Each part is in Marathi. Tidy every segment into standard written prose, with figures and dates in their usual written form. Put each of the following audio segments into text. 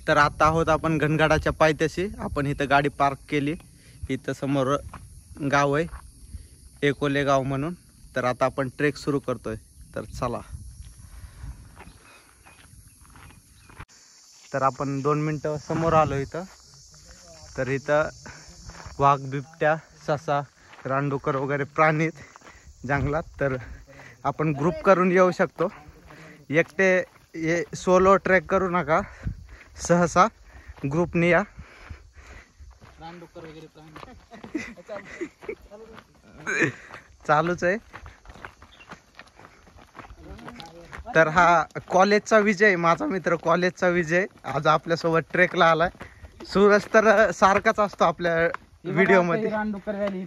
तर आता आहोत आपण घनगडाच्या पायथ्याशी. आपण इथं गाडी पार्क केली. इथं समोर गाव आहे एकोले गाव म्हणून. तर आता आपण ट्रेक सुरू करतोय. तर चला. तर आपण 2 मिनटं समोर आलो इथं. तर इथं वाघ, बिबट्या, ससा, रानडुकर वगैरे प्राणी आहेत जंगलात. तर आपण ग्रुप करून येऊ शकतो. एकटे सोलो ट्रेक करू नका, सहसा ग्रुपने या. रानडुक्कर वगैरे प्राणी चालूच आहे. तर हा कॉलेजचा विजय, माझा मित्र कॉलेजचा विजय आज आपल्यासोबत ट्रेकला आलाय. सूरज तर सारखाच असतो आपल्या व्हिडिओ मध्ये. रानडुक्कर व्हॅली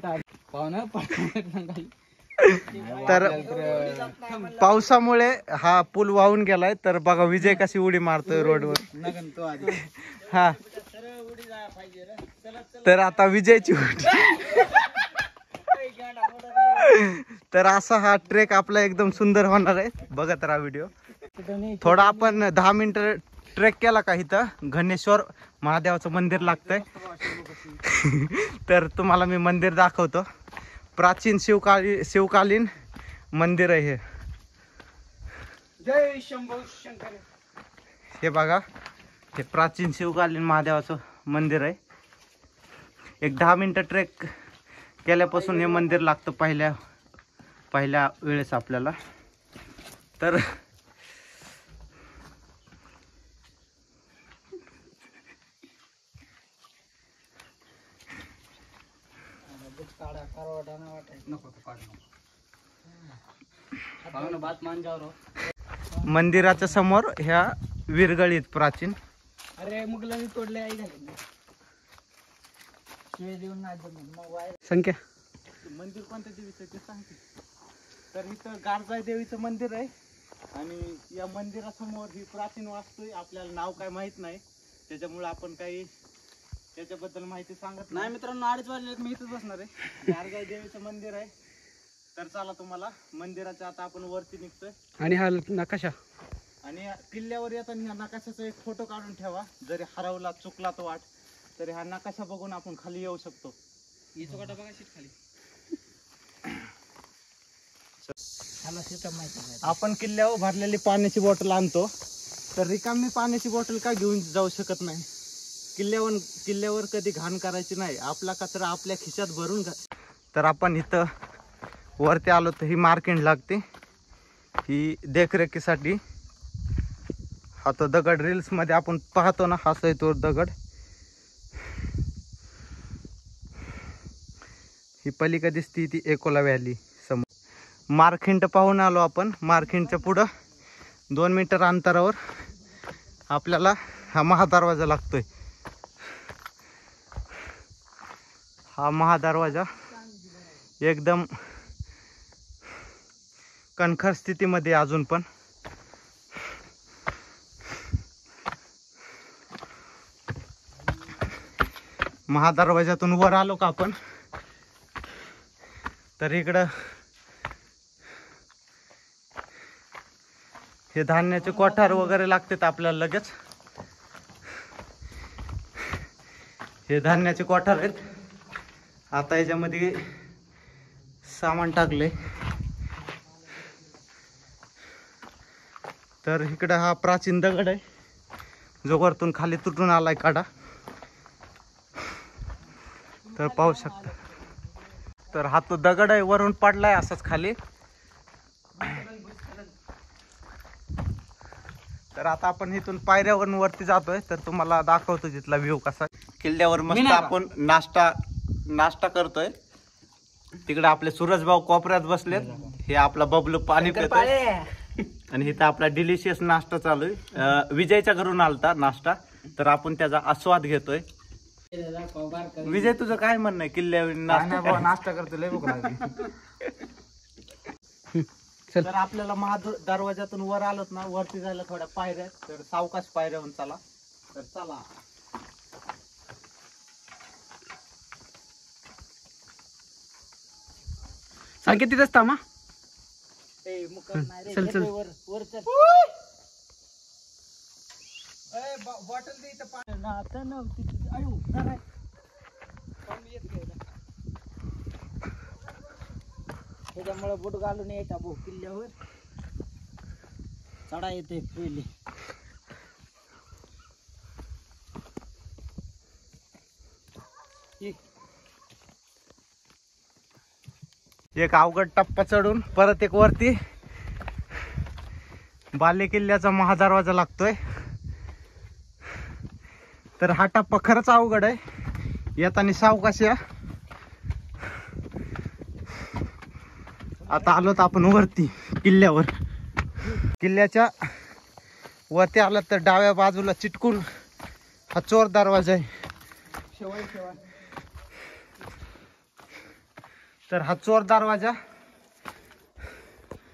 पाहुणं तर पावसामुळे हा पूल वाहून गेलाय. तर बघा विजय कशी उडी मारतोय रोडवर. हा तर आता विजयची उडी. तर असा हा ट्रेक आपला एकदम सुंदर होणार आहे. बघत राहा व्हिडिओ. थोडा आपण 10 मिनिटं ट्रेक केला का इथं घनेश्वर महादेवाचं मंदिर लागतंय. तर तुम्हाला मी मंदिर दाखवतो. प्राचीन शिवकालीन मंदिर आहे हे. जय शंभू शंकर. हे बघा, हे प्राचीन शिवकालीन महादेवाचं मंदिर आहे. एक 10 मिनिटं ट्रेक केल्यापासून हे मंदिर लागतं पहिल्या वेळेस आपल्याला. तर मंदिराच्या समोर ह्या विरगळीत प्राचीन. अरे मुघलांनी तोडले आई झाले शिवाय देऊन नाही संख्या. मंदिर कोणत्या देवीचं ते सांगते. तर इथं गारजाई देवीचं मंदिर आहे आणि या मंदिरासमोर ही प्राचीन वास्तू आहे. आपल्याला नाव काय माहित नाही, त्याच्यामुळे आपण काही त्याच्याबद्दल माहिती सांगत नाही. मित्रांनो 2:30 वाजले मी इथंच बसणार आहे. गारजाई देवीचं मंदिर आहे. तर चला तुम्हाला मंदिराच्या आता आपण वरती निघतोय. आणि हा नकाशा. आणि किल्ल्यावर येताना ह्या नकाशाचा एक फोटो काढून ठेवा. जरी हरवला चुकला तो वाट तरी हा नकाशा बघून आपण खाली येऊ शकतो. खाली आपण किल्ल्यावर भरलेली पाण्याची बॉटल आणतो. तर रिकामी पाण्याची बॉटल का घेऊन जाऊ शकत नाही. किल्ल्यावर कधी घाण करायची नाही. आपला कचरा आपल्या खिशात भरून तर आपण इथं वरती आलो तर ही मार्किंग लागते ही देखरेखीसाठी. हा तो दगड रील्स मध्ये आपण पाहतो ना, हाच आहे तो दगड. ही पलीकडे दिसती ती एकोला व्हॅली समोर. मार्किंट पाहून आलो आपण. मार्किंटच्या पुढं 2 मीटर अंतरावर आपल्याला हा महादरवाजा लागतोय. हा महादरवाजा एकदम कणखर स्थितीमध्ये अजून पण. महादरवाजातून वर आलो का आपण तर इकडं हे धान्याचे कोठार वगैरे लागतात आपल्याला लगेच. हे धान्याचे कोठार आहेत. आता याच्यामध्ये सामान टाकले. तर इकडं हा प्राचीन दगड आहे जो वरतून खाली तुटून आलाय काढा. तर पाहू शकता. तर हा तो दगड आहे वरून पडलाय असाच खाली. तर आता आपण इथून पायऱ्यावरून वरती जातोय. तर तुम्हाला दाखवतो तिथला व्ह्यू कसा. किल्ल्यावर मस्त आपण नाश्ता करतोय. तिकडे आपले सूरजभाऊ कोपऱ्यात बसलेत. हे आपला बबलू पाणी पितोय आणि इथं आपला डिलिशियस नाश्ता चालू आहे. विजयच्या घरून आलता नाश्ता. तर आपण त्याचा आस्वाद घेतोय. विजय तुझं काय म्हणणं आहे किल्ल्यावर नाश्ता करतो लय भूक लागली. तर आपल्याला दरवाजातून वर आलोत ना, वरती जायला थोड्या पायऱ्या. तर सावकाश पायऱ्याहून चला. तर चला. सांग तिथंच थांबा. चल चल वर बॉटल दे इथं पाणी. आता नव्हती तुझी. आयो, नाही. त्याच्यामुळे बुट घालून यायचा भाऊ किल्ल्यावर चढा येते पहिले. एक अवघड टप्पा चढून परत एक वरती बाले किल्ल्याचा महादरवाजा लागतोय. तर हा टप्पा खरंच अवघड आहे. येताना सावकाश या. आता आलो तर आपण वरती किल्ल्यावर. किल्ल्याच्या वरती आलं तर डाव्या बाजूला चिटकून हा चोर दरवाजा आहे. तर हा चोर दरवाजा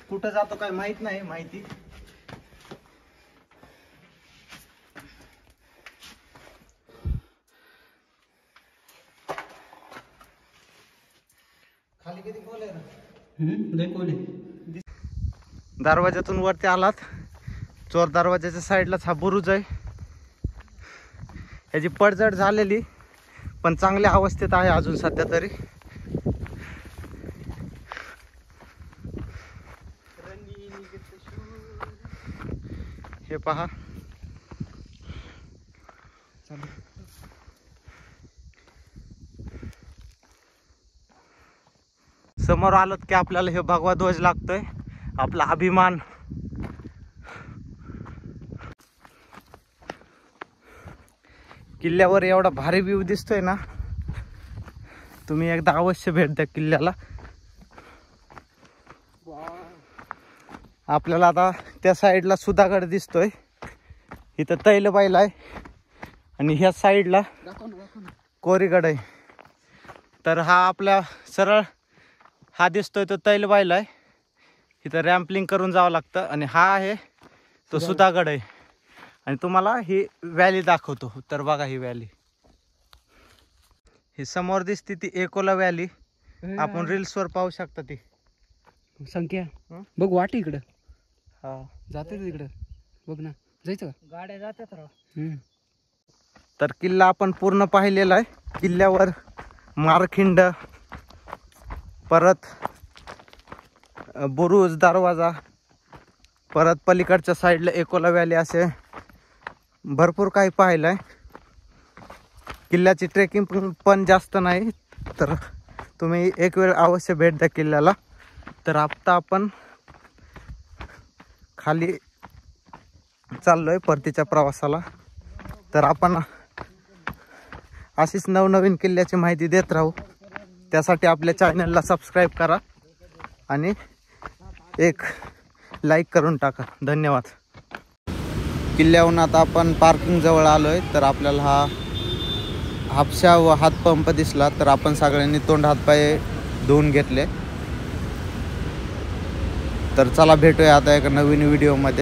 कुठं जातो काय माहित नाही. माहिती खाली किती खोल आहे ना. दरवाजातून वरती आलात. चोर दरवाजाच्या साईडलाच हा बुरुज आहे. याची पडझड झालेली पण चांगल्या अवस्थेत आहे अजून सध्या तरी. हे पहा. समोर आलोत की आपल्याला हे भगवा ध्वज लागतोय. आपला अभिमान. किल्ल्यावर एवढा भारी व्ह्यू दिसतोय ना. तुम्ही एकदा अवश्य भेट द्या किल्ल्याला. आपल्याला आता त्या साईडला सुधागड दिसतोय. इथं तैलबाईल आहे आणि ह्या साईडला कोरीगड आहे. तर हा आपला सरळ हा दिसतोय तो तैलबाईल आहे. इथं रॅम्पलिंग करून जावं लागतं. आणि हा आहे तो सुधागड आहे. आणि तुम्हाला ही व्हॅली दाखवतो. तर बघा ही व्हॅली. ही समोर दिसते ती एकोला व्हॅली. आपण रील्सवर पाहू शकता ती. संख्या बघ वाट इकडं. हा जाते तिकडं बघ ना. जायचं गाड्या जातात राव. तर किल्ला आपण पूर्ण पाहिलेला आहे. किल्ल्यावर मारखिंड, परत बुरुज दरवाजा, परत पलीकडच्या साईडला एकोला व्हॅली असे भरपूर काही पाहिलं आहे. किल्ल्याची ट्रेकिंग पण जास्त नाही. तर तुम्ही एक वेळ अवश्य भेट द्या किल्ल्याला. तर आता आपण खाली चाललोय परतीच्या प्रवासाला. तर आपण अशीच नवनवीन किल्ल्याची माहिती देत राहू. त्यासाठी आपल्या चॅनलला सबस्क्राईब करा आणि एक लाईक करून टाका. धन्यवाद. किल्ल्याहून आता आपण पार्किंग जवळ आलोय. तर आपल्याला हा हापशा व हातपंप दिसला. तर आपण सगळ्यांनी तोंड हातपाय धुवून घेतले. तर चला भेटूया आता एका नवीन व्हिडिओमध्ये.